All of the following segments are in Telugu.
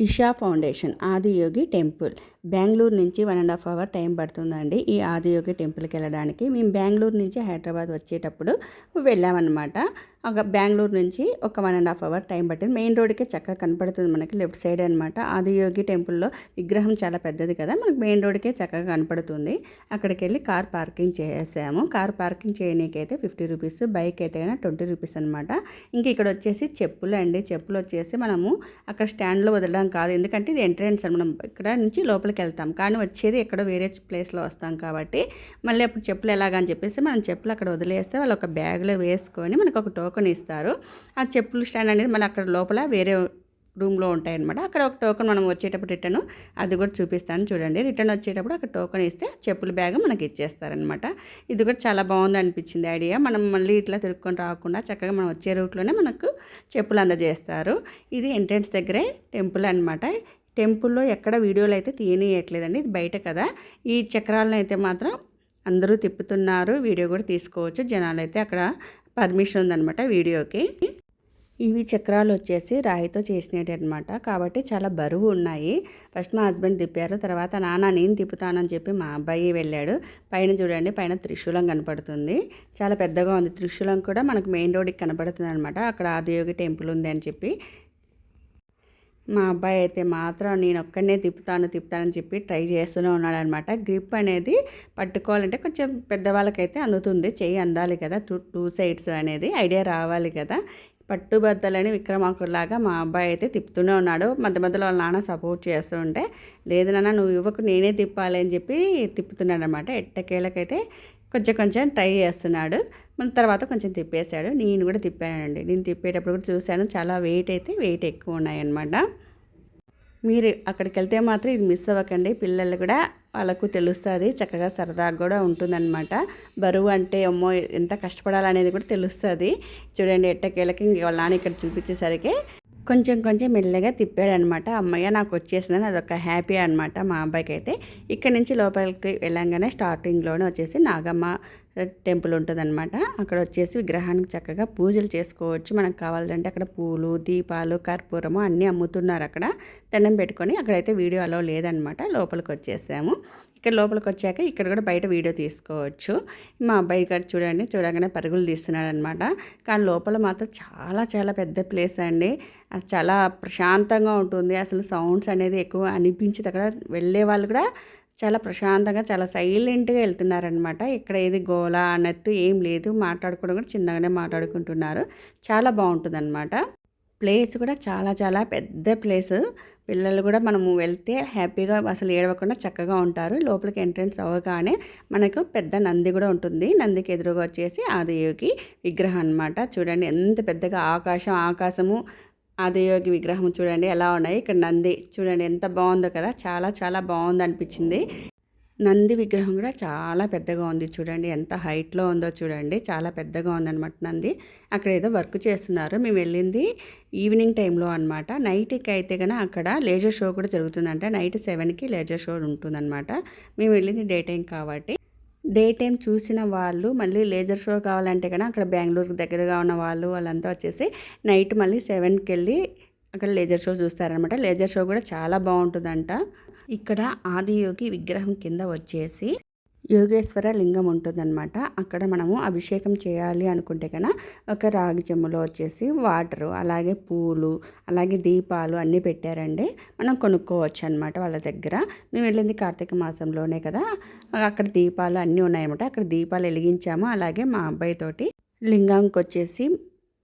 ఇషా ఫౌండేషన్ ఆదియోగి టెంపుల్ బెంగళూరు నుంచి 1.5 అవర్ టైం పడుతుందండి ఈ ఆదియోగి టెంపుల్కి వెళ్ళడానికి. మేము బెంగళూరు నుంచి హైదరాబాద్ వచ్చేటప్పుడు వెళ్ళామన్నమాట. బెంగళూరు నుంచి ఒక 1.5 అవర్ టైం పట్టింది. మెయిన్ రోడ్కే చక్కగా కనపడుతుంది మనకి, లెఫ్ట్ సైడ్ అనమాట. ఆదియోగి టెంపుల్లో విగ్రహం చాలా పెద్దది కదా, మనకు మెయిన్ రోడ్కే చక్కగా కనపడుతుంది. అక్కడికి వెళ్ళి కార్ పార్కింగ్ చేసాము. కార్ పార్కింగ్ చేయనీకైతే 50 రూపీస్, బైక్ అయితే 20 రూపీస్ అనమాట. ఇంక ఇక్కడ వచ్చేసి చెప్పులు అండి. చెప్పులు వచ్చేసి మనము అక్కడ స్టాండ్లో వదలడం కాదు, ఎందుకంటే ఇది ఎంట్రన్స్ అని, మనం ఇక్కడ నుంచి లోపలికి వెళ్తాం కానీ వచ్చేది ఎక్కడో వేరే ప్లేస్లో వస్తాం కాబట్టి మళ్ళీ అప్పుడు చెప్పులు ఎలాగని చెప్పేసి మనం చెప్పులు అక్కడ వదిలేస్తే వాళ్ళు ఒక బ్యాగ్లో వేసుకొని మనకు ఒక టోకెన్ ఇస్తారు. ఆ చెప్పులు స్టాండ్ అనేది మళ్ళీ అక్కడ లోపల వేరే రూమ్లో ఉంటాయన్నమాట. అక్కడ ఒక టోకెన్ మనం వచ్చేటప్పుడు రిటర్న్ అది కూడా చూపిస్తాను చూడండి. రిటర్న్ వచ్చేటప్పుడు అక్కడ టోకెన్ ఇస్తే చెప్పుల బ్యాగ్ మనకి ఇచ్చేస్తారనమాట. ఇది కూడా చాలా బాగుంది అనిపించింది ఐడియా. మనం మళ్ళీ ఇట్లా తిరుక్కొని రాకుండా చక్కగా మనం వచ్చే రూట్లోనే మనకు చెప్పులు అందజేస్తారు. ఇది ఎంట్రన్స్ దగ్గరే టెంపుల్ అనమాట. టెంపుల్లో ఎక్కడ వీడియోలు అయితే తీయనీయట్లేదండి, ఇది బయట కదా. ఈ చక్రాలను అయితే మాత్రం అందరూ తిప్పుతున్నారు, వీడియో కూడా తీసుకోవచ్చు. జనాలు అయితే అక్కడ పర్మిషన్ ఉందన్నమాట వీడియోకి. ఇవి చక్రాలు వచ్చేసి రాయితో చేసినవి అనమాట, కాబట్టి చాలా బరువు ఉన్నాయి. ఫస్ట్ మా హస్బెండ్ తిప్పారు, తర్వాత నాన్న నేను తిప్పుతానని చెప్పి మా అబ్బాయి వెళ్ళాడు. పైన చూడండి, పైన త్రిశూలం కనపడుతుంది, చాలా పెద్దగా ఉంది. త్రిశూలం కూడా మనకు మెయిన్ రోడ్కి కనపడుతుంది అనమాట. అక్కడ ఆదియోగి టెంపుల్ ఉంది అని చెప్పి. మా అబ్బాయి అయితే మాత్రం నేను ఒక్కడనే తిప్పుతానని చెప్పి ట్రై చేస్తూనే ఉన్నాడనమాట. గ్రిప్ అనేది పట్టుకోవాలంటే కొంచెం పెద్దవాళ్ళకైతే అందుతుంది, చెయ్యి అందాలి కదా, టూ సైడ్స్ అనేది ఐడియా రావాలి కదా. పట్టుబద్దలని విక్రమార్కుడిలాగా మా అబ్బాయి అయితే తిప్పుతూనే ఉన్నాడు. మధ్య మధ్యలో వాళ్ళ నాన్న సపోర్ట్ చేస్తూ ఉంటే, లేదు నాన్న నువ్వు ఇవ్వకు నేనే తిప్పాలి అని చెప్పి తిప్పుతున్నాడు అనమాట. ఎట్టకేళ్ళకైతే కొంచెం ట్రై చేస్తున్నాడు. మన తర్వాత కొంచెం తిప్పేశాడు. నేను కూడా తిప్పానండి. నేను తిప్పేటప్పుడు కూడా చూశాను, చాలా వెయిట్ ఎక్కువ ఉన్నాయన్నమాట. మీరు అక్కడికి వెళ్తే మాత్రం ఇది మిస్ అవ్వకండి. పిల్లలు కూడా వాళ్ళకు తెలుస్తుంది, చక్కగా సరదాగా కూడా ఉంటుందన్నమాట. బరువు అంటే అమ్మో ఎంత కష్టపడాలనేది కూడా తెలుస్తుంది. చూడండి ఎట్టకేళ్ళకి వాళ్ళ నాన్న ఇక్కడ చూపించేసరికి కొంచెం మెల్లగా తిప్పాడనమాట. అమ్మయ్య నాకు వచ్చేసిందని అదొక హ్యాపీ అనమాట మా అబ్బాయికి అయితే. ఇక్కడ నుంచి లోపలికి వెళ్ళంగానే స్టార్టింగ్లోనే వచ్చేసి నాగమ్మ టెంపుల్ ఉంటుందన్నమాట. అక్కడ వచ్చేసి విగ్రహానికి చక్కగా పూజలు చేసుకోవచ్చు. మనకు కావాలంటే అక్కడ పూలు, దీపాలు, కర్పూరము అన్నీ అమ్ముతున్నారు. అక్కడ దండం పెట్టుకొని, అక్కడైతే వీడియో అలో లేదనమాట. లోపలికి వచ్చేసాము. ఇక్కడ లోపలికి వచ్చాక ఇక్కడ కూడా బయట వీడియో తీసుకోవచ్చు. మా అబ్బాయి గారు చూడగానే పరుగులు తీస్తున్నాడు అనమాట. కానీ లోపల మాత్రం చాలా పెద్ద ప్లేస్ అండి. అది చాలా ప్రశాంతంగా ఉంటుంది. అసలు సౌండ్స్ అనేది ఎక్కువ అనిపించదు. అక్కడ వెళ్ళే వాళ్ళు కూడా చాలా ప్రశాంతంగా, చాలా సైలెంట్గా వెళ్తున్నారనమాట. ఇక్కడ ఏది గోల అన్నట్టు ఏం లేదు. మాట్లాడుకోవడం కూడా చిన్నగానే మాట్లాడుకుంటున్నారు. చాలా బాగుంటుందన్నమాట. ప్లేస్ కూడా చాలా పెద్ద ప్లేస్. పిల్లలు కూడా మనము వెళ్తే హ్యాపీగా అసలు ఏడవకుండా చక్కగా ఉంటారు. లోపలికి ఎంట్రన్స్ అవ్వగానే మనకు పెద్ద నంది కూడా ఉంటుంది. నందికి ఎదురుగా వచ్చేసి ఆదియోగి విగ్రహం అనమాట. చూడండి ఎంత పెద్దగా ఆకాశము ఆదియోగి విగ్రహం చూడండి ఎలా ఉన్నాయి. ఇక్కడ నంది చూడండి ఎంత బాగుందో కదా, చాలా బాగుంది అనిపించింది. నంది విగ్రహం కూడా చాలా పెద్దగా ఉంది. చూడండి ఎంత హైట్లో ఉందో చూడండి, చాలా పెద్దగా ఉందన్నమాట నంది. అక్కడ ఏదో వర్క్ చేస్తున్నారు. మేము వెళ్ళింది ఈవినింగ్ టైంలో అనమాట. నైట్కి అయితే కన్నా అక్కడ లేజర్ షో కూడా జరుగుతుందంట. నైట్ 7కి లేజర్ షో ఉంటుందన్నమాట. మేము వెళ్ళింది డే టైం కాబట్టి, డే టైం చూసిన వాళ్ళు మళ్ళీ లేజర్ షో కావాలంటే కన్నా అక్కడ బెంగళూరుకు దగ్గరగా ఉన్న వాళ్ళంతా వచ్చేసి నైట్ మళ్ళీ 7కి వెళ్ళి అక్కడ లేజర్ షో చూస్తారనమాట. లేజర్ షో కూడా చాలా బాగుంటుందంట. ఇక్కడ ఆదియోగి విగ్రహం కింద వచ్చేసి యోగేశ్వర లింగం ఉంటుందన్నమాట. అక్కడ మనము అభిషేకం చేయాలి అనుకుంటే కన్నా ఒక రాగి చెంబులో వచ్చేసి వాటరు, అలాగే పూలు, అలాగే దీపాలు అన్నీ పెట్టారండి. మనం కొనుక్కోవచ్చు అనమాట వాళ్ళ దగ్గర. మేము వెళ్ళింది కార్తీక మాసంలోనే కదా, అక్కడ దీపాలు అన్నీ ఉన్నాయన్నమాట. అక్కడ దీపాలు వెలిగించాము. అలాగే మా అబ్బాయితోటి లింగానికి వచ్చేసి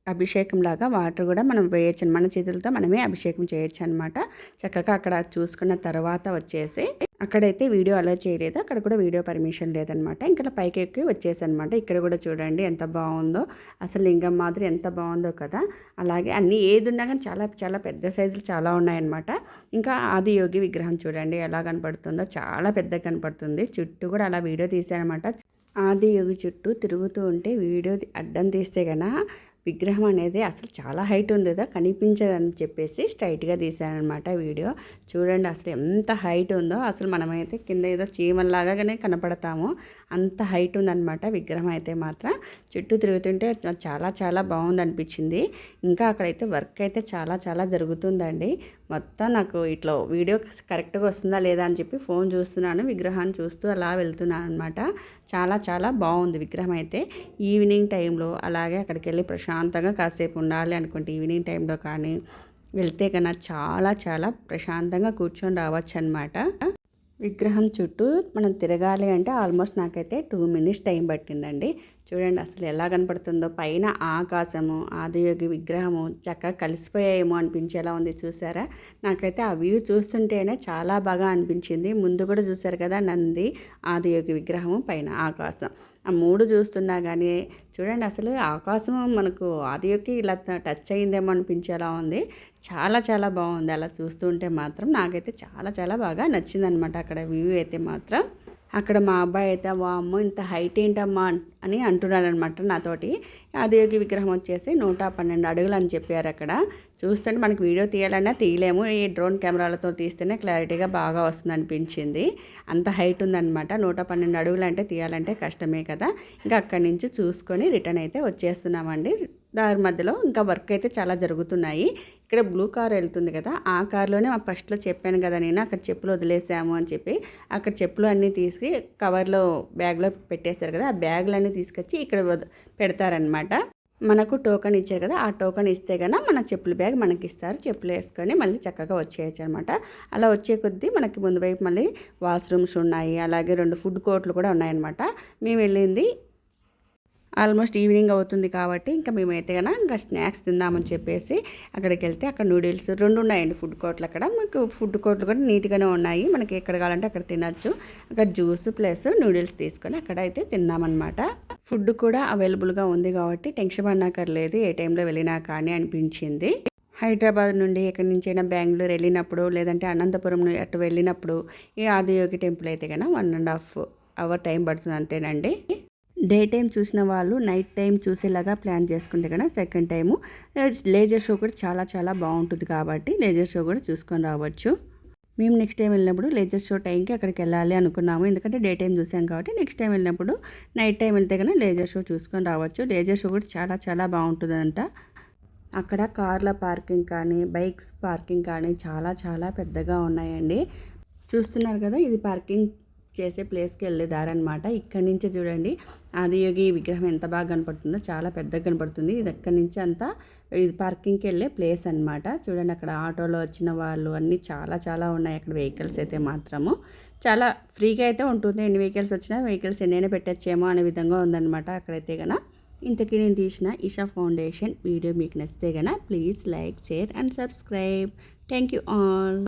అభిషేకం లాగా వాటర్ కూడా మనం వేయచ్చు, మన చేతులతో మనమే అభిషేకం చేయొచ్చు అనమాట. చక్కగా అక్కడ చూసుకున్న తర్వాత వచ్చేసి అక్కడైతే వీడియో అలో చేయలేదు, అక్కడ కూడా వీడియో పర్మిషన్ లేదనమాట. ఇంకా పైకి ఎక్కి వచ్చేసి అనమాట. ఇక్కడ కూడా చూడండి ఎంత బాగుందో, అసలు లింగం మాదిరి ఎంత బాగుందో కదా. అలాగే అన్నీ ఏది ఉన్నా కానీ చాలా పెద్ద సైజులు చాలా ఉన్నాయన్నమాట. ఇంకా ఆదియోగి విగ్రహం చూడండి ఎలా కనపడుతుందో, చాలా పెద్దగా కనపడుతుంది. చుట్టూ కూడా అలా వీడియో తీసానమాట. ఆదియోగి చుట్టూ తిరుగుతూ ఉంటే వీడియో అడ్డం తీస్తే కన్నా విగ్రహం అనేది అసలు చాలా హైట్ ఉంది కదా, కనిపించదని చెప్పేసి స్ట్రైట్గా తీసానమాట వీడియో. చూడండి అసలు ఎంత హైట్ ఉందో, అసలు మనమైతే కింద ఏదో చీమల్లాగానే కనపడతాము, అంత హైట్ ఉందన్నమాట విగ్రహం అయితే మాత్రం. చుట్టూ తిరుగుతుంటే చాలా చాలా బాగుంది అనిపించింది. ఇంకా అక్కడైతే వర్క్ అయితే చాలా చాలా జరుగుతుందండి. మొత్తం నాకు ఇట్లా వీడియో కరెక్ట్గా వస్తుందా లేదా అని చెప్పి ఫోన్ చూస్తున్నాను, విగ్రహాన్ని చూస్తూ అలా వెళ్తున్నాను అనమాట. చాలా చాలా బాగుంది విగ్రహం అయితే. ఈవినింగ్ టైంలో అలాగే అక్కడికి వెళ్ళి ప్రశాంతంగా కాసేపు ఉండాలి అనుకుంటే ఈవినింగ్ టైంలో కానీ వెళ్తే కన్నా చాలా చాలా ప్రశాంతంగా కూర్చొని రావచ్చు అనమాట. విగ్రహం చుట్టూ మనం తిరగాలి అంటే ఆల్మోస్ట్ నాకైతే 2 minutes టైం పట్టిందండి. చూడండి అసలు ఎలా కనపడుతుందో, పైన ఆకాశము, ఆదియోగి విగ్రహము చక్కగా కలిసిపోయాయేమో అనిపించేలా ఉంది. చూసారా, నాకైతే ఆ వ్యూ చూస్తుంటేనే చాలా బాగా అనిపించింది. ముందు కూడా చూసారు కదా, నంది, ఆదియోగి విగ్రహము, పైన ఆకాశం, ఆ 3 చూస్తున్నా కానీ చూడండి అసలు ఆకాశం మనకు ఆదియోగి ఇలా టచ్ అయ్యిందేమో అనిపించేలా ఉంది. చాలా చాలా బాగుంది అలా చూస్తుంటే మాత్రం. నాకైతే చాలా చాలా బాగా నచ్చిందనమాట అక్కడ వ్యూ అయితే మాత్రం. అక్కడ మా అబ్బాయి అయితే వామ్మో ఇంత హైట్ ఏంటమ్మా అని అంటున్నాడు అనమాట నాతోటి. ఆదియోగి విగ్రహం వచ్చేసి 112 అడుగులు అని చెప్పారు అక్కడ. చూస్తుంటే మనకి వీడియో తీయాలన్నా తీయలేము, ఈ డ్రోన్ కెమెరాలతో తీస్తేనే క్లారిటీగా బాగా వస్తుంది అనిపించింది. అంత హైట్ ఉందన్నమాట. 112 అడుగులు అంటే తీయాలంటే కష్టమే కదా. ఇంకా అక్కడి నుంచి చూసుకొని రిటర్న్ అయితే వచ్చేస్తున్నామండి. దారి మధ్యలో ఇంకా వర్క్ అయితే చాలా జరుగుతున్నాయి. ఇక్కడ బ్లూ కార్ వెళ్తుంది కదా, ఆ కార్లోనే మా ఫస్ట్లో చెప్పాను కదా నేను, అక్కడ చెప్పులు వదిలేసాము అని చెప్పి. అక్కడ చెప్పులు అన్నీ తీసి కవర్లో బ్యాగ్లో పెట్టేశారు కదా, ఆ బ్యాగులన్నీ తీసుకొచ్చి ఇక్కడ పెడతారనమాట. మనకు టోకెన్ ఇచ్చారు కదా, ఆ టోకెన్ ఇస్తే కన్నా మన చెప్పుల బ్యాగ్ మనకి ఇస్తారు. చెప్పులు వేసుకొని మళ్ళీ చక్కగా వచ్చేయచ్చు అనమాట. అలా వచ్చే కొద్దీ మనకి ముందు వైపు మళ్ళీ వాష్రూమ్స్ ఉన్నాయి, అలాగే 2 ఫుడ్ కోర్ట్లు కూడా ఉన్నాయన్నమాట. మేము వెళ్ళింది ఆల్మోస్ట్ ఈవినింగ్ అవుతుంది కాబట్టి ఇంకా మేమైతే కన్నా ఇంకా స్నాక్స్ తిందామని చెప్పేసి అక్కడికి వెళ్తే అక్కడ నూడిల్స్ 2 ఉన్నాయండి ఫుడ్ కోర్ట్లు. అక్కడ మనకు ఫుడ్ కోర్ట్లు కూడా నీట్గానే ఉన్నాయి, మనకి ఎక్కడ కావాలంటే అక్కడ తినచ్చు. అక్కడ జ్యూస్ ప్లస్ నూడిల్స్ తీసుకొని అక్కడ అయితే తిన్నామన్నమాట. ఫుడ్ కూడా అవైలబుల్గా ఉంది కాబట్టి టెన్షన్ పడనక్కర్లేదు, ఏ టైంలో వెళ్ళినా కానీ అనిపించింది. హైదరాబాద్ నుండి ఎక్కడి నుంచైనా బెంగళూరు వెళ్ళినప్పుడు లేదంటే అనంతపురం అటు వెళ్ళినప్పుడు ఈ ఆదియోగి టెంపుల్ అయితే కన్నా 1.5 hour టైం పడుతుంది అంతేనండి. డే టైం చూసిన వాళ్ళు నైట్ టైం చూసేలాగా ప్లాన్ చేసుకుంటే కన్నా సెకండ్ టైము లేజర్ షో కూడా చాలా చాలా బాగుంటుంది కాబట్టి లేజర్ షో కూడా చూసుకొని రావచ్చు. మేము నెక్స్ట్ టైం వెళ్ళినప్పుడు లేజర్ షో టైంకి అక్కడికి వెళ్ళాలి అనుకున్నాము, ఎందుకంటే డే టైం చూసాం కాబట్టి. నెక్స్ట్ టైం వెళ్ళినప్పుడు నైట్ టైం వెళ్తే కన్నా లేజర్ షో చూసుకొని రావచ్చు. లేజర్ షో కూడా చాలా చాలా బాగుంటుందంట. అక్కడ కార్ల పార్కింగ్ కానీ బైక్స్ పార్కింగ్ కానీ చాలా చాలా పెద్దగా ఉన్నాయండి. చూస్తున్నారు కదా, ఇది పార్కింగ్ చేసే ప్లేస్కి వెళ్ళే దారి అనమాట. ఇక్కడి నుంచే చూడండి ఆదియోగి విగ్రహం ఎంత బాగా కనపడుతుందో, చాలా పెద్దగా కనపడుతుంది. ఇది ఎక్కడి నుంచి అంతా ఇది పార్కింగ్కి వెళ్ళే ప్లేస్ అనమాట. చూడండి అక్కడ ఆటోలో వచ్చిన వాళ్ళు అన్నీ చాలా చాలా ఉన్నాయి అక్కడ. వెహికల్స్ అయితే మాత్రము చాలా ఫ్రీగా అయితే ఉంటుంది, ఎన్ని వెహికల్స్ వచ్చినా వెహికల్స్ ఎన్నైనా పెట్టచ్చేమో అనే విధంగా ఉందన్నమాట అక్కడైతే కన్నా. ఇంతకీ నేను తీసిన ఈషా ఫౌండేషన్ వీడియో మీకు నచ్చితే కన్నా please like, share and subscribe. Thank you all.